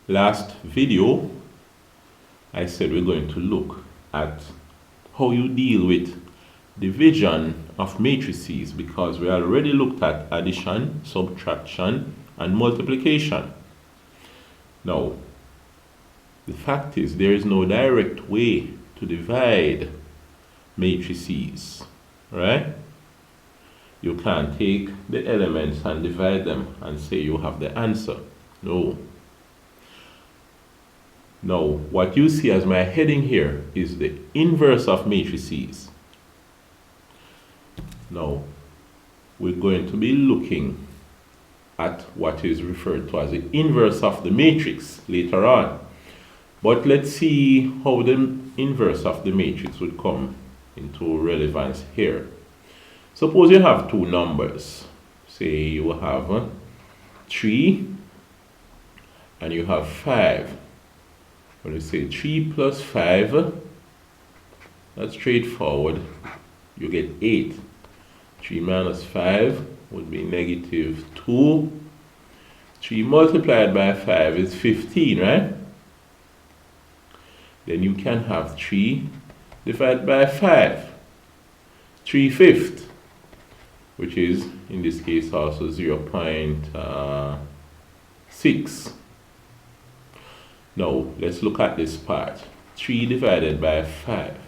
Last video, I said we're going to look at how you deal with division of matrices, because we already looked at addition, subtraction, and multiplication. Now, the fact is there is no direct way to divide matrices, right? You can't take the elements and divide them and say you have the answer. No. Now, what you see as my heading here is the inverse of matrices. Now, we're going to be looking at what is referred to as the inverse of the matrix later on. But let's see how the inverse of the matrix would come into relevance here. Suppose you have two numbers. Say you have 3 and you have 5. When you say 3 plus 5, that's straightforward. You get 8. 3 minus 5 would be negative 2. 3 multiplied by 5 is 15, right? Then you can have 3 divided by 5. 3/5, which is, in this case, also 0.6. Now, let's look at this part. 3 divided by 5.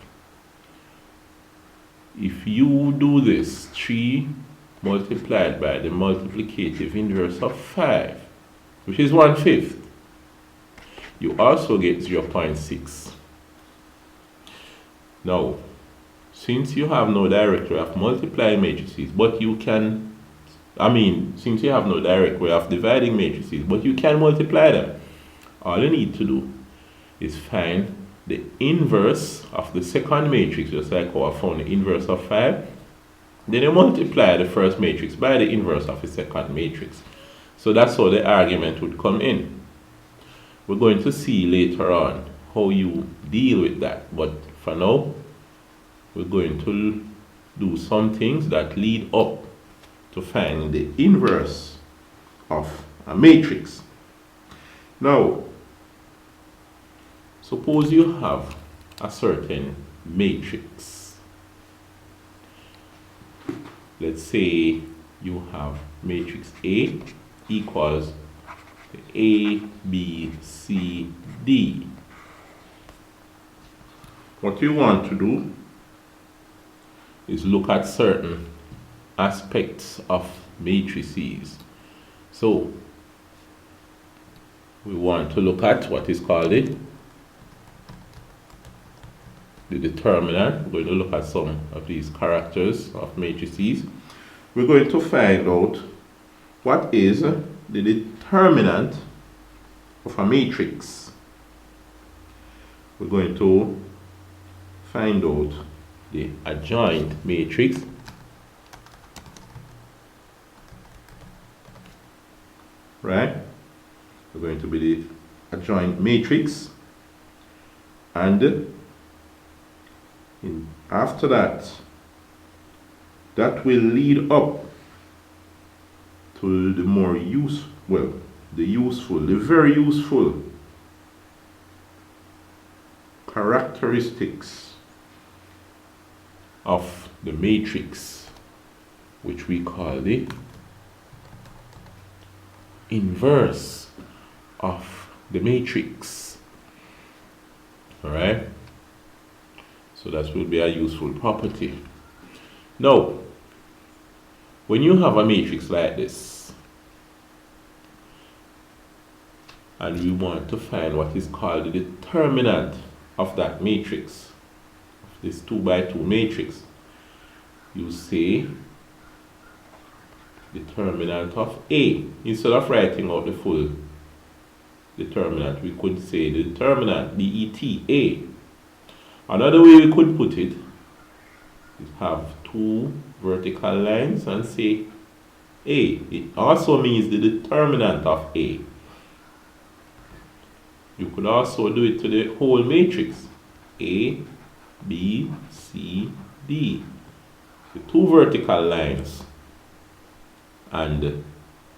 If you do this, 3 multiplied by the multiplicative inverse of 5, which is 1/5, you also get 0.6. Now, since you have no direct way of multiplying matrices, but you can, since you have no direct way of dividing matrices, but you can multiply them, all you need to do is find the inverse of the second matrix, just like how I found the inverse of 5. Then you multiply the first matrix by the inverse of the second matrix. So that's how the argument would come in. We're going to see later on how you deal with that. But for now, we're going to do some things that lead up to finding the inverse of a matrix. Now, suppose you have a certain matrix. Let's say you have matrix A equals A, B, C, D. What you want to do is look at certain aspects of matrices. So, we want to look at what is called the determinant. We're going to look at some of these characters of matrices. We're going to find out what is the determinant of a matrix. We're going to find out the adjoint matrix. Right? We're going to be the adjoint matrix, and after that, that will lead up to the more the very useful characteristics of the matrix, which we call the inverse of the matrix. Alright? So that will be a useful property. Now, when you have a matrix like this, and we want to find what is called the determinant of that matrix, this 2 by 2 matrix, you say determinant of A. Instead of writing out the full determinant, we could say the determinant, det, A. Another way we could put it is have 2 vertical lines and say A. It also means the determinant of A. You could also do it to the whole matrix. A, B, C, D. The 2 vertical lines. And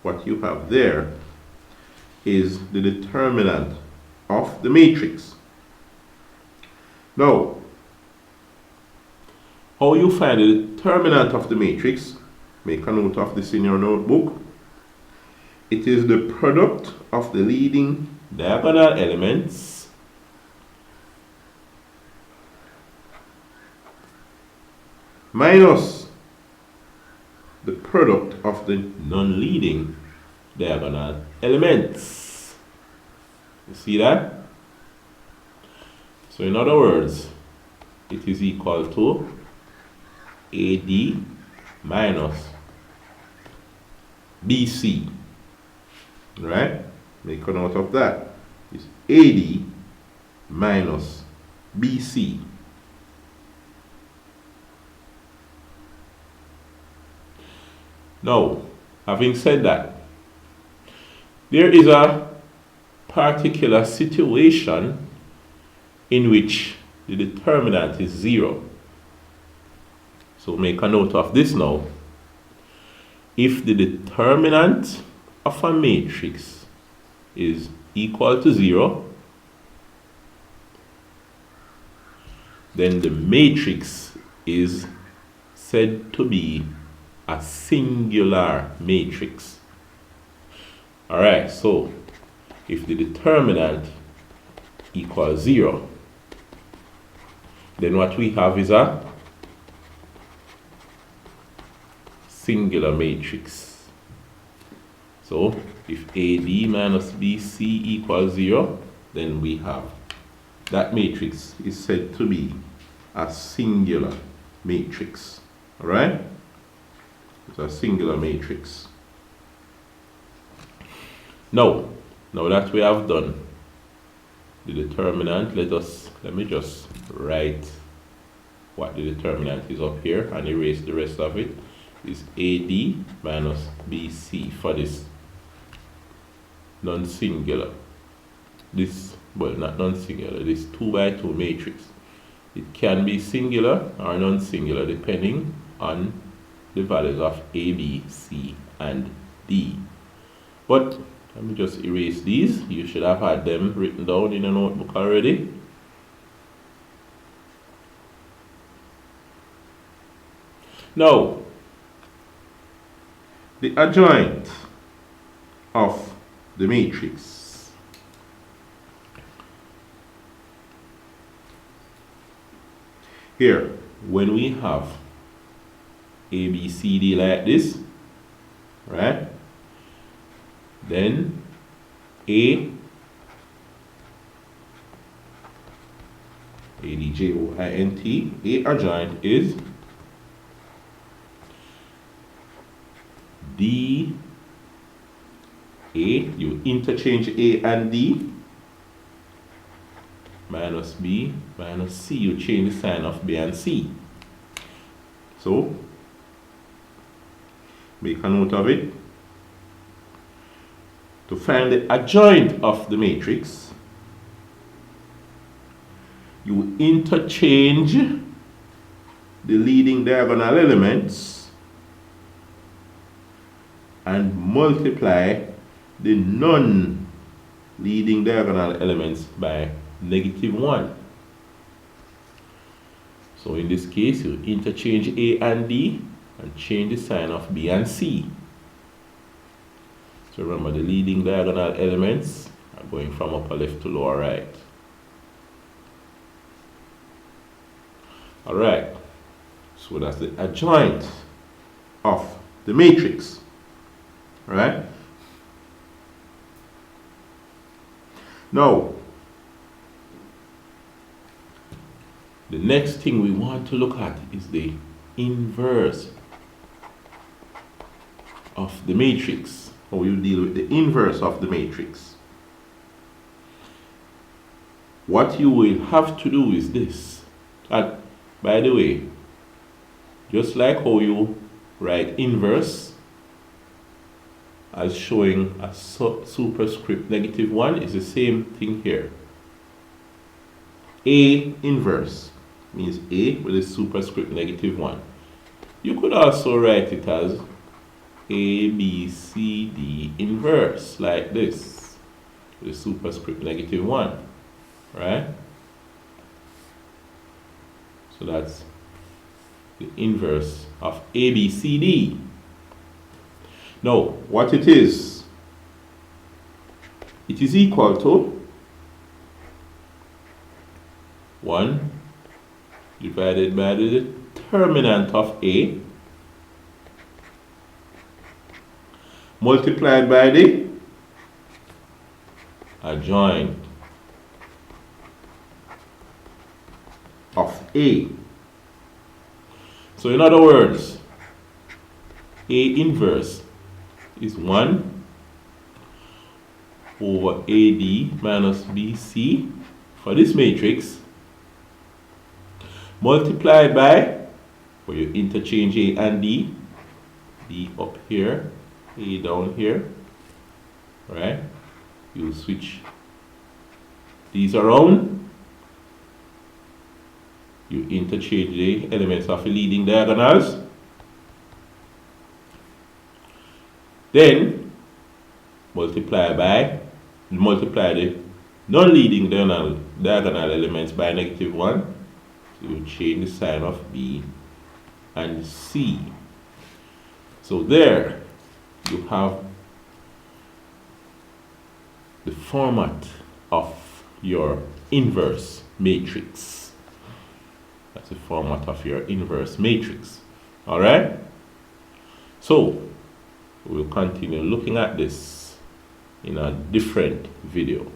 what you have there is the determinant of the matrix. Now, how you find the determinant of the matrix, make a note of this in your notebook. It is the product of the leading diagonal elements minus the product of the non-leading diagonal elements. You see that? So in other words, it is equal to AD minus BC. Right? Make a note of that. It's AD minus BC. Now, having said that, there is a particular situation in which the determinant is 0. So make a note of this now. If the determinant of a matrix is equal to 0, then the matrix is said to be a singular matrix. Alright, so if the determinant equals 0, then what we have is a singular matrix. So if AD minus BC equals 0, then we have that matrix is said to be a singular matrix. Alright? It's a singular matrix. Now that we have done the determinant, let me just write what the determinant is up here and erase the rest of it. Is AD minus BC for this non-singular. Not non-singular, this 2 by 2 matrix. It can be singular or non-singular depending on the values of A, B, C, and D. But let me just erase these. You should have had them written down in a notebook already. Now, the adjoint of the matrix. Here, when we have A, B, C, D like this, right? Then A, ADJOINT, A adjoint is D, A, you interchange A and D, minus B, minus C, you change the sign of B and C. So, make a note of it. To find the adjoint of the matrix, you interchange the leading diagonal elements and multiply the non-leading diagonal elements by -1. So in this case, you interchange A and D and change the sign of B and C. So remember, the leading diagonal elements are going from upper left to lower right. Alright, so that's the adjoint of the matrix. Right? Now, the next thing we want to look at is the inverse of the matrix. How you deal with the inverse of the matrix. What you will have to do is this. And by the way, just like how you write inverse as showing a superscript -1, is the same thing here. A inverse means A with a superscript -1. You could also write it as A, B, C, D inverse, like this. with the superscript -1, right? So that's the inverse of ABCD. Now, what it is equal to 1 divided by the determinant of A multiplied by the adjoint of A. So in other words, A inverse is 1 over AD minus BC for this matrix, multiplied by, where you interchange A and D, D up here, A down here, right? You switch these around, you interchange the elements of the leading diagonals, then multiply the non-leading diagonal elements by -1. So you change the sign of B and C. So there you have the format of your inverse matrix. That's the format of your inverse matrix. Alright? So we'll continue looking at this in a different video.